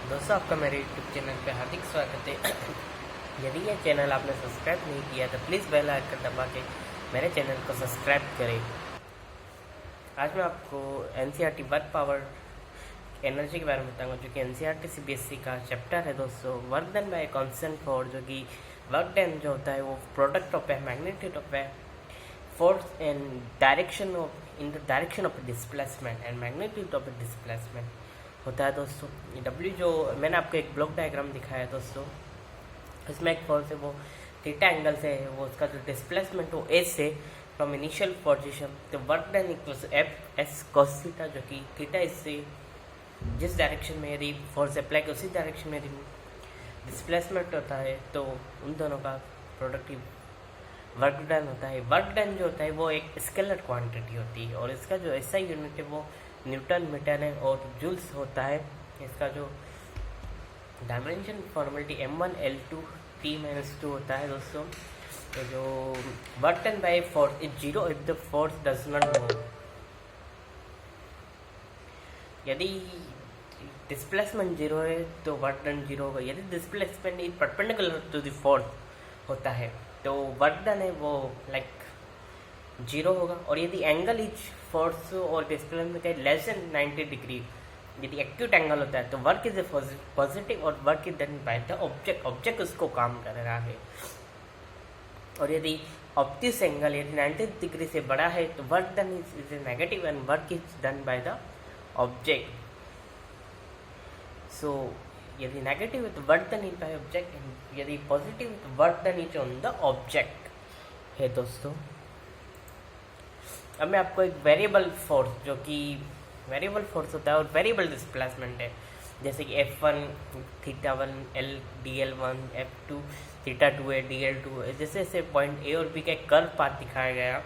दोस्तों, आपका मेरे यूट्यूब चैनल पे हार्दिक स्वागत है। यदि ये चैनल आपने सब्सक्राइब नहीं किया तो प्लीज़ बेल आइकन दबा के मेरे चैनल को सब्सक्राइब करें। आज मैं आपको एनसीईआरटी वर्क पावर एनर्जी के बारे में बताऊंगा, जो कि एनसीईआरटी सीबीएसई का चैप्टर है। दोस्तों, work done bye constant force, जो कि वर्क डन जो होता है वो प्रोडक्ट ऑफ है मैग्नीट्यूड ऑफ है force and direction of in the direction of displacement and magnitude of displacement होता है। दोस्तों, डब्ल्यू जो मैंने आपको एक ब्लॉक डायग्राम दिखाया है दोस्तों, इसमें एक फोर्स है वो थीटा एंगल से है, वो उसका जो डिस्प्लेसमेंट वो एस से फ्रॉम इनिशियल पोजीशन तो work done equals F S cos theta, जो कि थीटा इससे जिस डायरेक्शन में यदि फोर्स अप्लाई कर उसी डायरेक्शन में यदि डिस्प्लेसमेंट होता है तो उन दोनों का प्रोडक्टिव वर्क डन होता है। वर्क डन जो होता है वो एक स्केलर क्वांटिटी होती है और इसका जो एसआई यूनिट है वो न्यूटन मीटर है और जूल्स होता है। इसका जो dimension formality m1 l2 t-2 होता है दोस्तों। तो जो work done by force is zero if the force does not move. यदि डिस्प्लेसमेंट जीरो है तो वर्क डन जीरो होगा। यदि displacement is perpendicular to the force होता है तो वर्क डन है वो लाइक जीरो होगा। और यदि एंगल इज फोर्स और डिस्प्लेसमेंट का लेस देन 90 डिग्री, यदि एक्यूट एंगल होता है तो वर्क इज ए पॉजिटिव और work is done by the object, object उसको काम कर रहा है। और यदि ऑब्ट्यूस एंगल यदि 90 डिग्री से बड़ा है तो work done is a negative and work is done by the object. So यदि नेगेटिव है तो work done is by object, यदि पॉजिटिव है तो work done is on the object है दोस्तों। अब मैं आपको एक वेरिएबल फोर्स, जो कि वेरिएबल फोर्स होता है और वेरिएबल डिस्प्लेसमेंट है, जैसे कि F1 θ1 L dl1 F2 θ2 है dl2 है। जैसे जैसे पॉइंट ए और बी का एक कर्व पाथ दिखाया गया,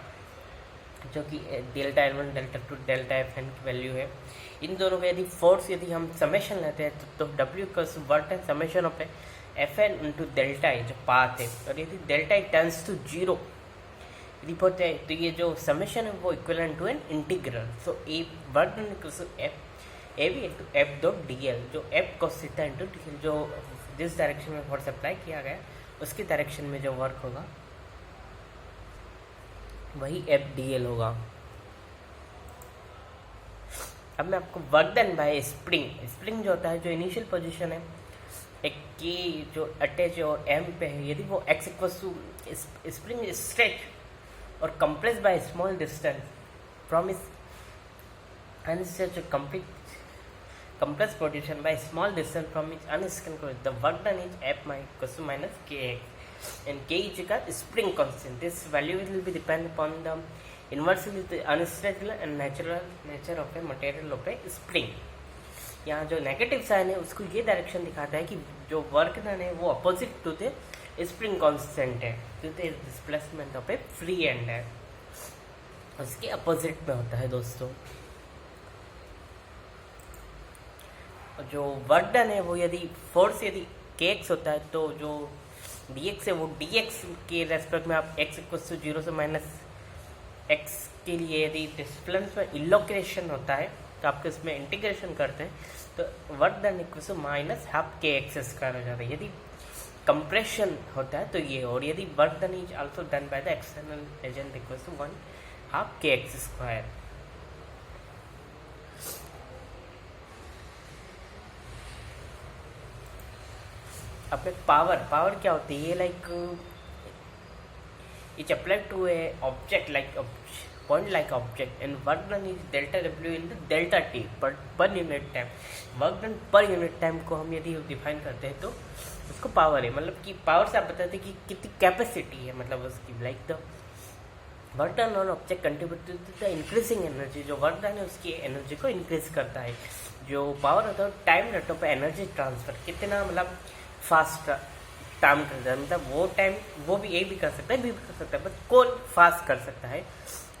जो कि delta L1 delta 2 delta Fn की वैल्यू है। इन दोनों का यदि फोर्स यदि हम समेशन लेते हैं तो W का वर्क है summation of Fn into delta है जो पाथ है। और यदि डेल्टा टेंस टू जीरो यदि होते हैं तो ये जो समेशन है वो equivalent to an integral. So a work done equals to F A B into F dot D L, जो F cos theta into D L, जो जिस डायरेक्शन में फोर्स अप्लाई किया गया उसकी डायरेक्शन में जो वर्क होगा वही एफ डी एल होगा। अब मैं आपको work done bye spring, spring जो होता है जो इनिशियल पोजीशन है एक की जो अटैच और एम पे है, यदि वो x equals to spring stretch or compressed by a small distance from its unstretched to complete compressed position by a small distance from its unstretched position, the work done is F equals to minus kx and k is equal to spring constant. This value will be dependent upon the inversely the unstretched and natural nature of a material of a spring. यहाँ जो negative sign है उसको ये direction दिखाता है कि जो work done है वो opposite to the spring constant है, तो displacement of a free end है उसके अपोजिट में होता है दोस्तों। जो वर्क डन है वो यदि फोर्स यदि kx होता है तो जो dx है वो dx के रेस्पेक्ट में आप x इक्वल टू 0 से माइनस x के लिए यदि डिस्प्लेसमेंट इलोकेशन होता है तो आपको इसमें इंटीग्रेशन करते हैं तो work done equal to minus half kx square हो जाता है। यदि कंप्रेशन होता है तो ये, और यदि work done is also done by the external agent equals to 1/2 kx square. अब पावर क्या होती है, ये like it's applied to a object like point like object and work done is delta W in the delta T per unit time. Work done per unit time को हम यदि define करते हैं तो उसको पावर है, मतलब कि पावर से आप बताते हैं कि कितनी कैपेसिटी है, मतलब उसकी like the work done on object contribute to the increasing energy. जो वर्क डन है उसकी एनर्जी को इंक्रीज करता है। जो पावर होता है time rate of energy transfer, कितना मतलब फास्ट काम करता है, मतलब वो टाइम वो भी ए भी कर सकता है बी भी कर सकता है, बट कौन फास्ट कर सकता है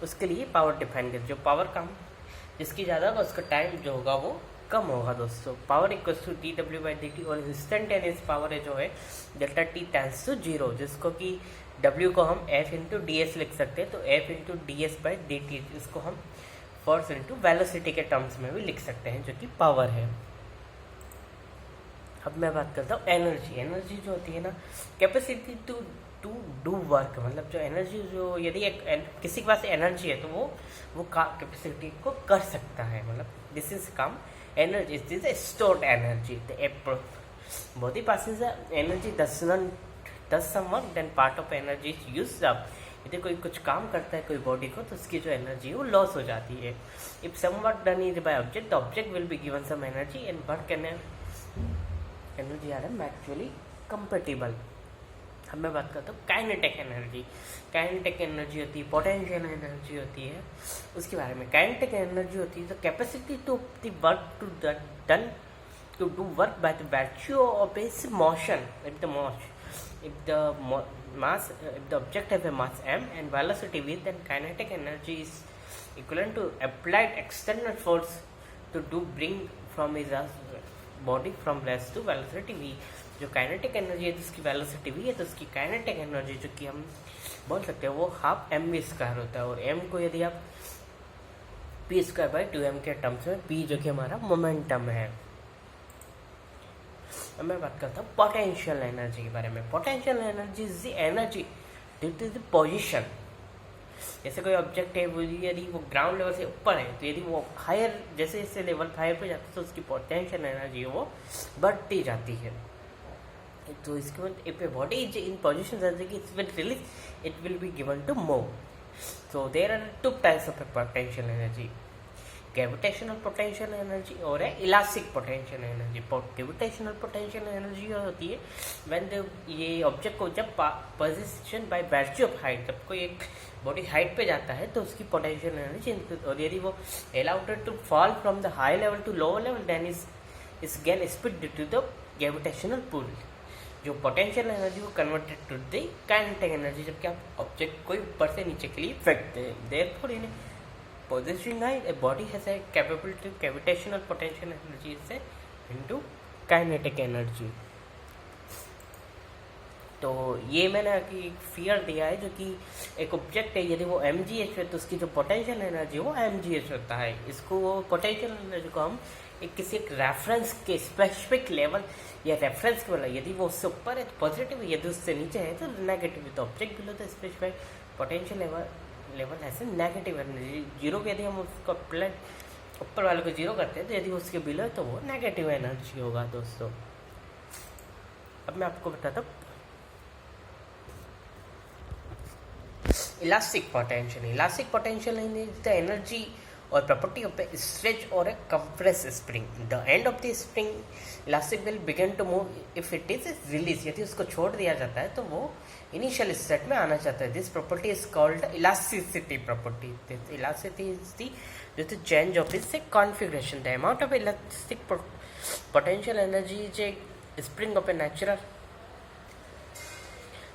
उसके लिए पावर डिफाइन कर। जो पावर काम जिसकी ज़्यादा होगा उसका टाइम जो होगा वो कम होगा दोस्तों। पावर इक्वल्स टू dw/dt और इंस्टेंटेनियस पावर है जो है डेल्टा T टेंस टू 0, जिसको कि W को हम F इंटू ds लिख सकते हैं, तो F इंटू ds/dt इसको हम फोर्स इंटू वेलोसिटी के टर्म्स में भी लिख सकते हैं जो कि पावर है। अब मैं बात करता हूँ एनर्जी। एनर्जी जो होती है ना, capacity to to do work, मतलब जो एनर्जी, जो यदि किसी के पास एनर्जी है तो वो कैपेसिटी को कर सकता है, मतलब this is come energy, this is stored energy. body passes the energy does some work, then part of energy is used up। यदि कोई कुछ काम करता है कोई बॉडी को तो उसकी जो एनर्जी है वो लॉस हो जाती है। If some work done is by object, the object will be given some energy and work can energy are am actually compatible. अब मैं बात करता हूँ काइनेटिक एनर्जी। काइनेटिक एनर्जी होती है, पोटेंशियल एनर्जी होती है, उसके बारे में। काइनेटिक एनर्जी होती है the capacity to the work to done to do work by the virtue of its motion. If the object has a mass m and velocity v, then kinetic energy is equivalent to applied external force to bring from his body from rest to velocity v। जो kinetic energy है जिसकी velocity v है, तो उसकी kinetic energy जो कि हम बोल सकते हैं वो हाफ mv स्क्वायर होता है। और m को यदि आप p स्क्वायर बाई 2m के टर्म्स में, p जो कि हमारा मोमेंटम है। अब मैं बात करता हूँ पोटेंशियल एनर्जी के बारे में। Potential energy is the energy due to the position. जैसे कोई ऑब्जेक्ट है, वो यदि वो ग्राउंड लेवल से ऊपर है, तो यदि वो हायर, जैसे जैसे लेवल 5 पे जाता है तो उसकी पोटेंशियल एनर्जी वो बढ़ती जाती है। तो इसके बाद if a body is in position it will release, it will be given to move. So there are two types of potential energy, gravitational potential energy और है elastic potential energy. Gravitational potential energy होती है when ये object को जब position by virtue of height, जब कोई एक बॉडी हाइट पे जाता है तो उसकी पोटेंशियल एनर्जी, और यदि वो allowed to fall from the high level to lower level, then is gain speed due to the gravitational pull. जो पोटेंशियल एनर्जी वो converted to the kinetic energy, जबकि आप ऑब्जेक्ट को ऊपर से नीचे के लिए फेंकते हैं। Therefore in positioning high, a body has a capability of gravitational potential energy is into kinetic energy। तो ये मैंने एक फिगर दिया है, जो कि एक ऑब्जेक्ट है, यदि वो mgh है तो उसकी जो पोटेंशियल एनर्जी वो mgh होता है। इसको पोटेंशियल एनर्जी को हम किसी एक रेफरेंस के स्पेसिफिक लेवल या रेफरेंस के, बोला यदि वो उससे ऊपर है तो पॉजिटिव, यदि उससे नीचे है तो नेगेटिव। तो object below the specific potential level ऐसे नेगेटिव एनर्जी। जीरो के यदि हम उसको ऊपर वाले को जीरो करते हैं तो यदि उसके बिलो है तो वो नेगेटिव एनर्जी होगा दोस्तों। अब मैं आपको बताता हूँ elastic potential. Elastic potential is the energy और प्रॉपर्टी ऑफ ए स्ट्रेच और a compress spring. The end of the spring elastic will begin to move if it is release. यदि उसको छोड़ दिया जाता है तो वो इनिशियल स्टेट में आना चाहता है। This property is called elasticity property. Elasticity is the change of its configuration. The amount of elastic potential energy is a spring of a natural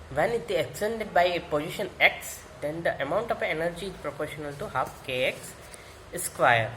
when it is extended by a position x, then the amount of energy is proportional to half kx square।